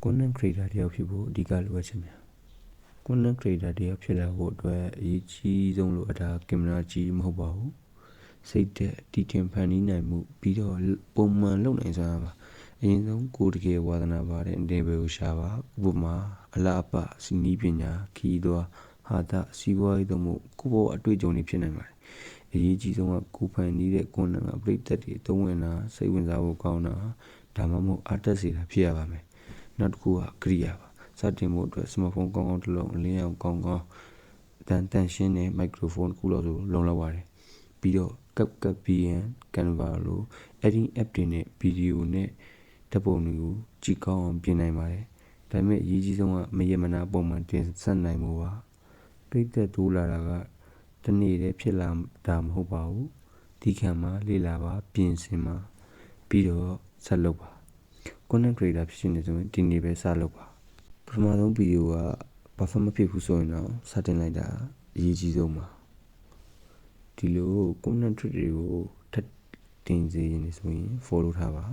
content creator တယောက်ဖြစ်ဖို့အဓိကလိုအပ်ချက်များ content creator တယောက်ဖြစ်လာဖို့အတွက်အရေးကြီးဆုံးလိုအပ်တာကင်မရာကြီးမဟုတ်ပါဘူးစိတ်သက်တည်ထင်ဖန်တီးနိုင်မှုပြီးတော့ပုံမှန်လုပ်နိုင်စွမ်းပါအရင်ဆုံးကိုယ်တကယ်ဝါသနာပါတဲ့နေပဲကိုရှာပါဥပမာအလားအပစီနီးပညာခီးသွားဟာတာစီးပွားရေးတို့မှုကိုယ့်ဘောအတွေ့အကြုံတွေဖြစ်နိုင်ပါတယ်အရေးကြီးဆုံးကကိုယ်ဖန်တီးတဲ့ content ကပရိသတ်တွေသုံးဝင်တာစိတ်ဝင်စားဖို့ကောင်းတာဒါမှမဟုတ်အားတက်စေတာဖြစ်ရပါမယ်နောက်တစ်ခုကကရိယာပါစတင်ဖို့အတွက် smartphone ကောင်းကောင်းတစ်လုံးအလင်းအောင်ကောင်းကောင်းတန်ရှင်းတဲ့ microphone တစ်ခုလောက်ဆိုလုံလောက်ပါတယ်ပြီးတော့ကပ်ပြီးရင် Canva လို editing app တွေနဲ့ video နဲ့ဓာတ်ပုံတွေကိုကြည့်ကောင်းအောင်ပြင်နိုင်ပါတယ်ဒါပေမဲ့အရေးကြီးဆုံးကမရမနာပုံမှန်တင်ဆက်နိုင်မှုပါပိတ်သက်တိုးလာတာကတနေ့တည်းဖြစ်လာတာမဟုတ်ပါဘူးဒီခံမှာလေ့လာပါပြင်ဆင်ပါပြီးတော့ဆက်လုပ်ပါ content creator ဖြစ်နေဆိုရင်ဒီနေ့ပဲစလုပ်ပါပထမဆုံးဗီဒီယိုက perfect မဖြစ်ဘူးဆိုရင်တော့စတင်လိုက်တာအရေးကြီးဆုံးပါဒီလို content trick တွေကိုထပ်တင်စေရင်ဆိုရင် follow ထားပါ